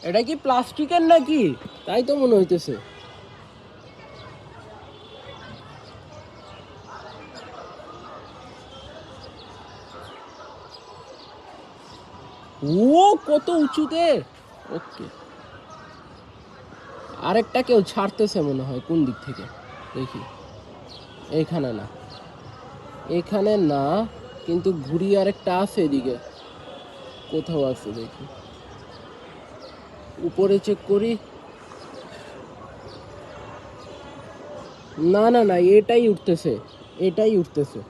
এটা কি প্লাস্টিকের নাকি? তাই তো মনে হইতেছে। ও কত উঁচুতে। ওকে, আরেকটা কেউ ছাড়তেছে মনে হয়। কোন দিক থেকে দেখি? এইখানে না, এখানে না, কিন্তু ঘুড়ি আরেকটা আছে এদিকে কোথাও আছে দেখি। উপরে চেক করি। না না না, এটাই উঠতেছে, এটাই উঠতেছে।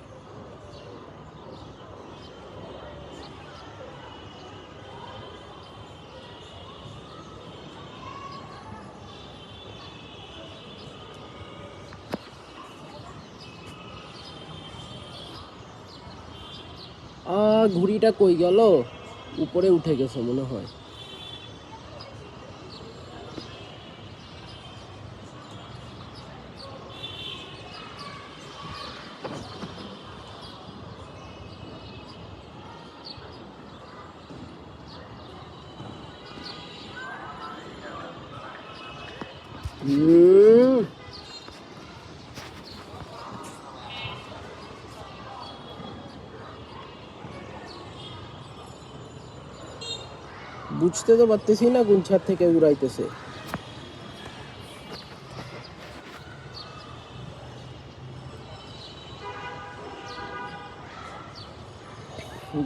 ঘুড়িটা কই গেল? উপরে উঠে গেছে মনে হয়। বুঝতে তো পারতেছি না কোন ছাদ থেকে উড়াইতেছে।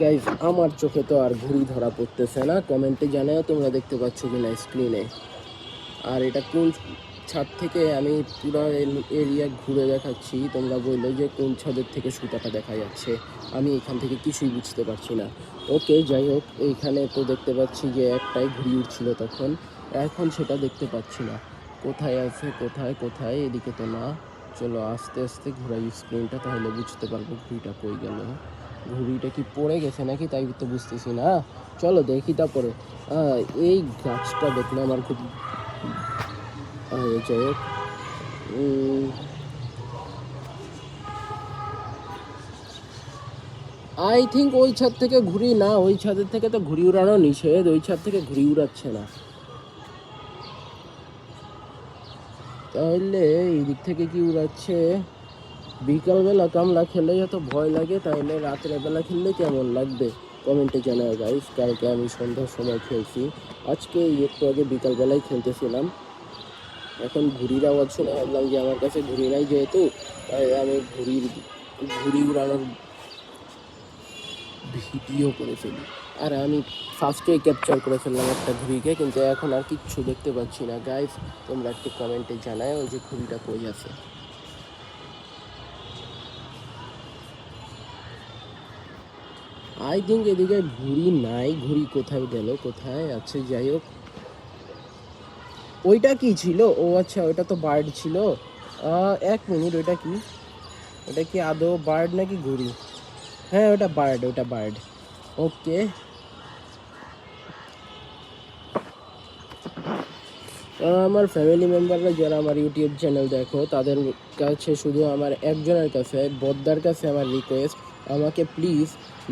গাইজ, আমার চোখে তো আর ঘুড়ি ধরা পড়তেছে না। কমেন্টে জানাও তোমরা দেখতে পাচ্ছ কিনা স্ক্রিনে। আর এটা কোন ছাদ থেকে আমি পুরো এরিয়া ঘুরে দেখাচ্ছি, তোমরা বললো যে কোন ছাদের থেকে সুতাটা দেখা যাচ্ছে। আমি এখান থেকে কিছুই বুঝতে পারছি না। ওকে, যাই হোক, এইখানে তো দেখতে পাচ্ছি যে একটাই ঘুড়ি উঠছিল তখন, এখন সেটা দেখতে পাচ্ছি না। কোথায় আছে, কোথায় কোথায়? এদিকে তো না। চলো আস্তে আস্তে ঘুরাই স্ক্রিনটা, তাহলে বুঝতে পারবো ঘুড়িটা কই গেল। ঘুড়িটা কি পড়ে গেছে নাকি তাই তো বুঝতেছি না। চলো দেখি। তারপরে এই গাছটা দেখলে আমার খুব যাই হোক। আই থিঙ্ক ওই ছাদ থেকে ঘুড়ি না, ওই ছাদের থেকে তো ঘুড়ি উড়ানো নিষেধ, ওই ছাদ থেকে ঘুড়ি উড়াচ্ছে না। তাহলে এই দিক থেকে কি উড়াচ্ছে? বিকালবেলা কামলা খেলে এত ভয় লাগে, তাহলে রাতের বেলা খেললে কেমন লাগবে কমেন্টে জানাও গাইস। কালকে আমি সন্ধ্যার সময় খেলছি, আজকে একটু আগে বিকালবেলায় খেলতেছিলাম। এখন ঘুড়ির আওয়াজ শুনে ভাবলাম যে আমার কাছে ঘুড়ি নাই যেহেতু, তাই আমি ঘুড়ি উড়ানোর ভিডিও করে ফেলি। আর আমি ফার্স্টেই ক্যাপচার করে ফেললাম একটা ঘুড়িকে, কিন্তু এখন আর কিচ্ছু দেখতে পাচ্ছি না গাইস। তোমরা একটু কমেন্টে জানাও ওই যে ঘুড়িটা কই আছে। আই থিঙ্ক এদিকে ঘুড়ি নাই। ঘুড়ি কোথায় গেল, কোথায় আছে? যাই হোক, ওইটা কি ছিল? ও আচ্ছা, ওইটা তো বার্ড ছিল। এক মিনিট, ওইটা কি? ওটা কি আদৌ বার্ড নাকি ঘুড়ি? হ্যাঁ, ওটা বার্ড, ওটা বার্ড। ওকে, আমার ফ্যামিলি মেম্বাররা যারা আমার ইউটিউব চ্যানেল দেখো, তাদের কাছে শুধু আমার একজনের কাছে, বদ্দার কাছে আমার রিকোয়েস্ট, আমাকে please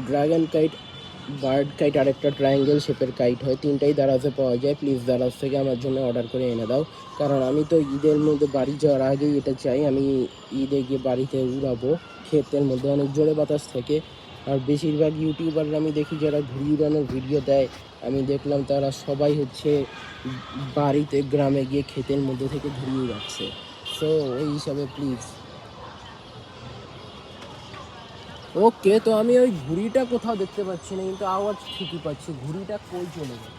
dragon kite, bird kite আর একটা ট্রায়াঙ্গেল শেপের কাইট হয়, তিনটাই দারাজে পাওয়া যায়, প্লিজ দারাজ থেকে আমার জন্য অর্ডার করে এনে দাও। কারণ আমি তো ঈদের মধ্যে বাড়ি যাওয়ার আগেই এটা চাই। আমি ঈদে গিয়ে বাড়িতে উড়াবো, ক্ষেতের মধ্যে অনেক জোরে বাতাস থাকে। আর বেশিরভাগ ইউটিউবাররা আমি দেখি যারা ঘুড়ি উড়ানোর ভিডিও দেয়, আমি দেখলাম তারা সবাই হচ্ছে বাড়িতে, গ্রামে গিয়ে ক্ষেতের মধ্যে থেকে ঘুড়ি উড়াচ্ছে। সো ওই হিসাবে প্লিজ। ওকে, তো আমি ওই ঘুড়িটা কোথাও দেখতে পাচ্ছি না, কিন্তু আওয়াজ ঠিকই পাচ্ছি। ঘুড়িটা কই চলে গেল?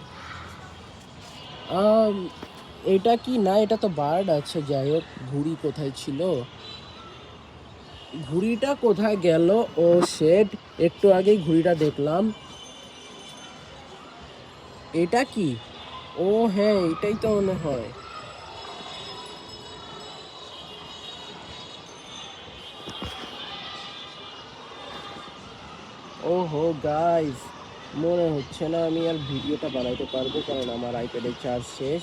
এটা কি না, এটা তো বার্ড আছে। যাই হোক, ঘুড়ি কোথায় ছিল? ঘুড়িটা কোথায় গেল? ও শেড, একটু আগেই ঘুড়িটা দেখলাম। এটা কি? ও হ্যাঁ, এটাই তো মনে হয়। ওহো গাইস, মনে হচ্ছে না আমি আর ভিডিওটা বানাইতে পারবো, কারণ আমার আইপ্যাডের চার্জ শেষ।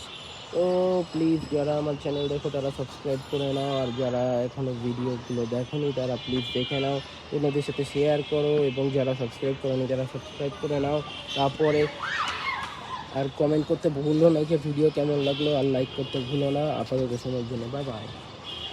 তো প্লিজ যারা আমার চ্যানেল দেখো তারা সাবস্ক্রাইব করে নাও, আর যারা এখনও ভিডিওগুলো দেখোনি তারা প্লিজ দেখে নাও, অন্যদের সাথে শেয়ার করো, এবং যারা সাবস্ক্রাইব করোনি তারা সাবস্ক্রাইব করে নাও। তারপরে আর কমেন্ট করতে ভুলো না যে ভিডিও কেমন লাগলো, আর লাইক করতে ভুলো না। আপাতত সময়ের জন্য বাই বাই।